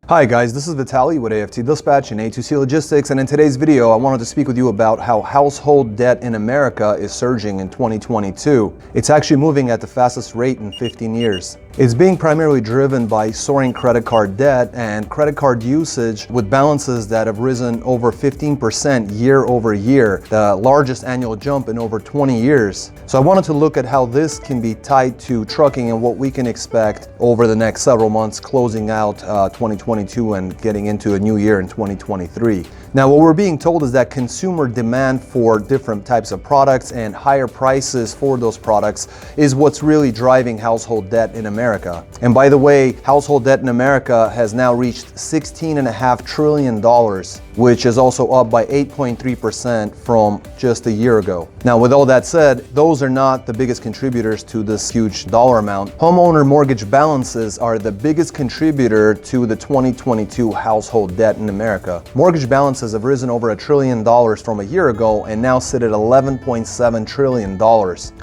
Hi guys, this is Vitaly with AFT Dispatch and A2C Logistics, and in today's video I wanted to speak with you about how household debt in America is surging in 2022. It's actually moving at the fastest rate in 15 years. It's being primarily driven by soaring credit card debt and credit card usage with balances that have risen over 15% year over year, the largest annual jump in over 20 years. So I wanted to look at how this can be tied to trucking and what we can expect over the next several months closing out 2022 and getting into a new year in 2023. Now, what we're being told is that consumer demand for different types of products and higher prices for those products is what's really driving household debt in America. And by the way, household debt in America has now reached $16.5 trillion, which is also up by 8.3% from just a year ago. Now, with all that said, those are not the biggest contributors to this huge dollar amount. Homeowner mortgage balances are the biggest contributor to the 2022 household debt in America. Mortgage balances have risen over $1 trillion from a year ago and now sit at $11.7 trillion.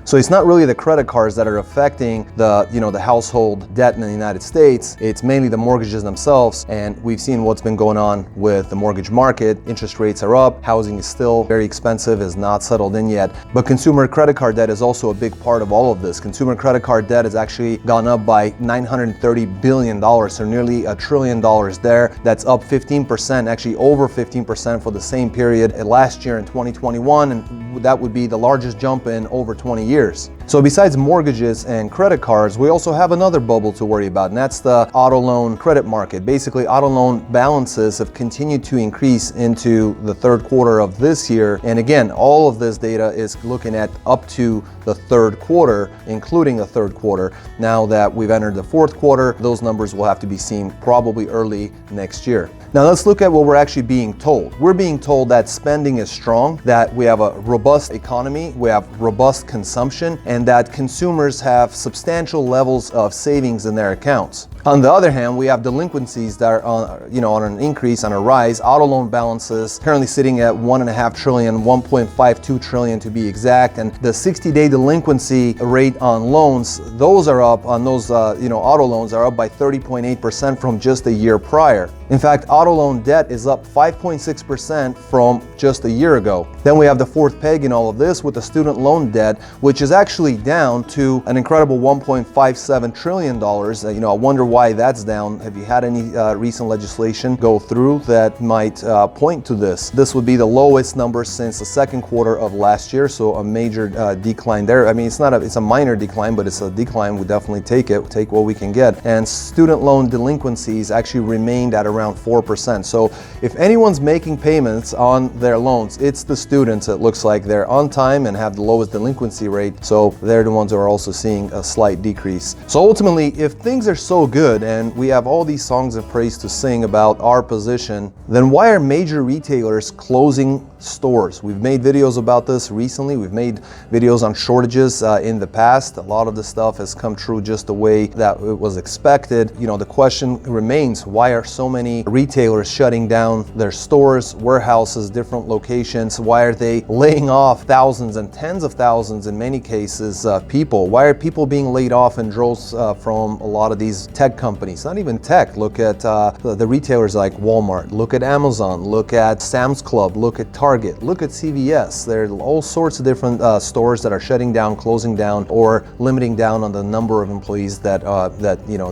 So it's not really the credit cards that are affecting the household debt in the United States. It's mainly the mortgages themselves, and we've seen what's been going on with the mortgage market. Interest rates are up, housing is still very expensive, is not settled in yet, but consumer credit card debt is also a big part of all of this. Consumer credit card debt has actually gone up by $930 billion, so nearly $1 trillion there. That's up 15%, actually over 15% for the same period last year in 2021, and that would be the largest jump in over 20 years. So besides mortgages and credit cards, we also have another bubble to worry about, and that's the auto loan credit market. Basically, auto loan balances have continued to increase into the third quarter of this year. And again, all of this data is looking at up to the third quarter, including the third quarter. Now that we've entered the fourth quarter, those numbers will have to be seen probably early next year. Now let's look at what we're actually being told. We're being told that spending is strong, that we have a robust economy, we have robust consumption, and that consumers have substantial levels of savings in their accounts. On the other hand, we have delinquencies that are on an increase, on a rise. Auto loan balances currently sitting at $1.5 trillion, $1.52 trillion to be exact, and the 60-day delinquency rate on loans, those are up on those auto loans are up by 30.8% from just a year prior. In fact, auto loan debt is up 5.6% from just a year ago. Then we have the fourth peg in all of this with the student loan debt, which is actually down to an incredible $1.57 trillion. I wonder why that's down. Have you had any recent legislation go through that might point to this? This would be the lowest number since the second quarter of last year, so a major decline there. I mean, it's a minor decline, but it's a decline. We definitely take what we can get. And student loan delinquencies actually remained at around 4%. So if anyone's making payments on their loans, it's the students. It looks like they're on time and have the lowest delinquency rate, so they're the ones who are also seeing a slight decrease. So ultimately, if things are so good and we have all these songs of praise to sing about our position, then why are major retailers closing stores? We've made videos about this recently. We've made videos on shortages in the past. A lot of the stuff has come true just the way that it was expected. The question remains, why are so many retailers shutting down their stores, warehouses, different locations? Why are they laying off thousands and tens of thousands in many cases people? Why are people being laid off in droves from a lot of these tech companies? Not even tech. Look at the retailers like Walmart, look at Amazon, look at Sam's Club, look at Target, look at CVS. There are all sorts of different stores that are shutting down, closing down, or limiting down on the number of employees that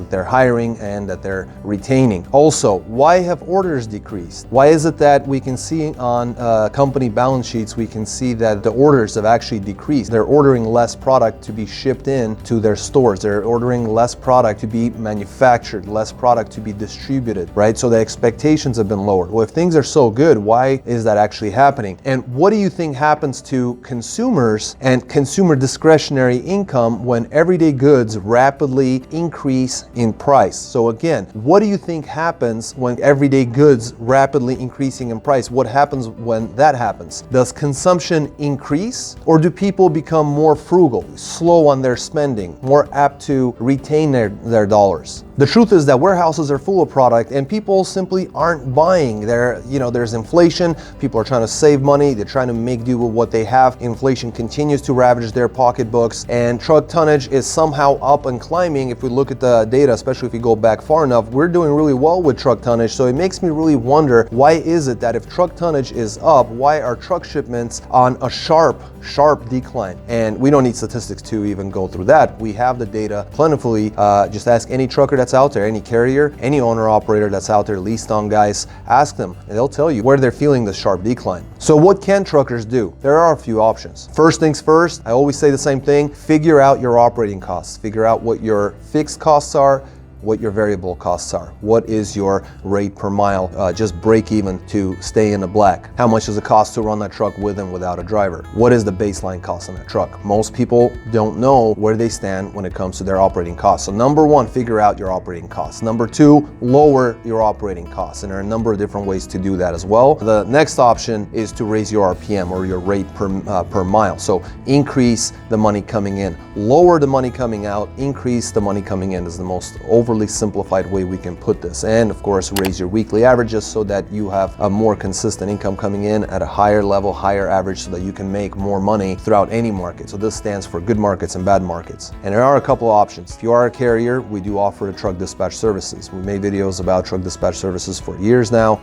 they're hiring and that they're retaining. Also, why have orders decreased? Why is it that we can see on company balance sheets, we can see that the orders have actually decreased? They're ordering less product to be shipped in to their stores. They're ordering less product to be manufactured, less product to be distributed, right? So the expectations have been lowered. Well, if things are so good, why is that actually happening? And what do you think happens to consumers and consumer discretionary income when everyday goods rapidly increase in price? So again, what do you think happens when everyday goods rapidly increasing in price? What happens when that happens? Does consumption increase, or do people become more frugal, slow on their spending, more apt to retain their dollars? The truth is that warehouses are full of product and people simply aren't buying. There's inflation, people are trying to save money, they're trying to make do with what they have. Inflation continues to ravage their pocketbooks, and truck tonnage is somehow up and climbing. If we look at the data, especially if we go back far enough, we're doing really well with truck truck tonnage. So it makes me really wonder, why is it that if truck tonnage is up, why are truck shipments on a sharp decline? And we don't need statistics to even go through that. We have the data plentifully. Just ask any trucker that's out there, any carrier, any owner operator that's out there, leased on guys, ask them and they'll tell you where they're feeling the sharp decline. So what can truckers do? There are a few options. First things first, I always say the same thing: figure out your operating costs. Figure out what your fixed costs are, what your variable costs are. What is your rate per mile? Just break even to stay in the black. How much does it cost to run that truck with and without a driver? What is the baseline cost on that truck? Most people don't know where they stand when it comes to their operating costs. So number one, figure out your operating costs. Number two, lower your operating costs. And there are a number of different ways to do that as well. The next option is to raise your RPM, or your rate per mile. So increase the money coming in, lower the money coming out, increase the money coming in is the most overly simplified way we can put this. And of course, raise your weekly averages so that you have a more consistent income coming in at a higher level, higher average, so that you can make more money throughout any market. So this stands for good markets and bad markets. And there are a couple of options. If you are a carrier, we do offer truck dispatch services. We made videos about truck dispatch services for years now.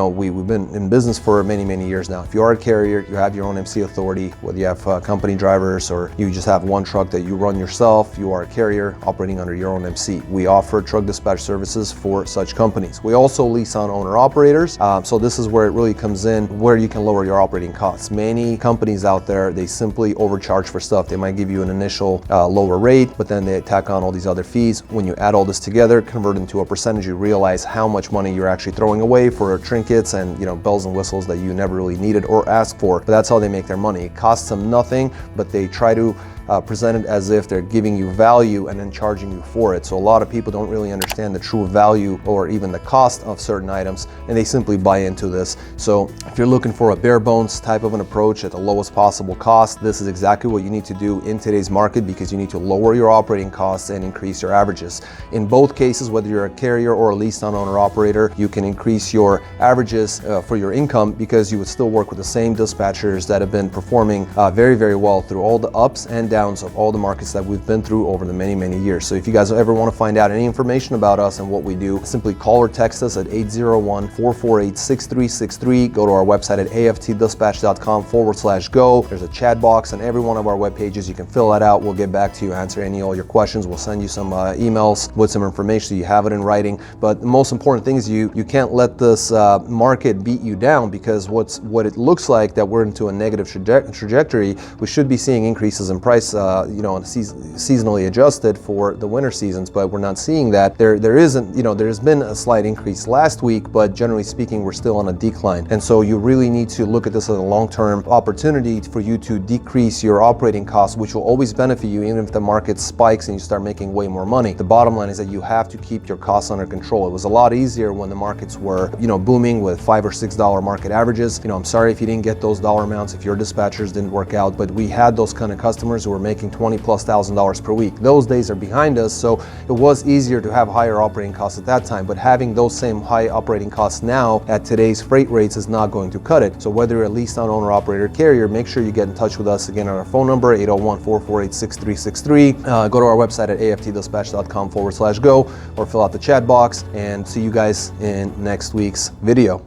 We've been in business for many years now. If you are a carrier, you have your own MC authority, whether you have company drivers or you just have one truck that you run yourself, you are a carrier operating under your own MC. We offer truck dispatch services for such companies. We also lease on owner operators. So this is where it really comes in, where you can lower your operating costs. Many companies out there, they simply overcharge for stuff. They might give you an initial lower rate, but then they tack on all these other fees. When you add all this together, convert into a percentage, you realize how much money you're actually throwing away for trinkets and bells and whistles that you never really needed or asked for. But that's how they make their money. It costs them nothing, but they try to present it as if they're giving you value and then charging you for it. So a lot of people don't really understand the true value or even the cost of certain items, and they simply buy into this. So if you're looking for a bare bones type of an approach at the lowest possible cost, this is exactly what you need to do in today's market, because you need to lower your operating costs and increase your averages. In both cases, whether you're a carrier or a leased on owner operator, you can increase your averages for your income, because you would still work with the same dispatchers that have been performing very well through all the ups and downs of all the markets that we've been through over the many years. So if you guys ever want to find out any information about us and what we do, simply call or text us at 801-448-6363. Go to our website at aftdispatch.com/go. There's a chat box on every one of our web pages. You can fill that out. We'll get back to you, answer all your questions. We'll send you some emails with some information so you have it in writing. But the most important thing is you can't let this market beat you down, because what it looks like that we're into a negative trajectory. We should be seeing increases in price seasonally adjusted for the winter seasons, but we're not seeing that. There has been a slight increase last week, but generally speaking, we're still on a decline. And so you really need to look at this as a long-term opportunity for you to decrease your operating costs, which will always benefit you even if the market spikes and you start making way more money. The bottom line is that you have to keep your costs under control. It was a lot easier when the markets were, booming with $5 or $6 market averages. I'm sorry if you didn't get those dollar amounts, if your dispatchers didn't work out, but we had those kind of customers who were making $20,000+ per week. Those days are behind us, so it was easier to have higher operating costs at that time, but having those same high operating costs now at today's freight rates is not going to cut it. So whether you're a leased on owner operator carrier, make sure you get in touch with us again on our phone number, 801-448-6363. Go to our website at aftdispatch.com/go, or fill out the chat box, and see you guys in next week's video.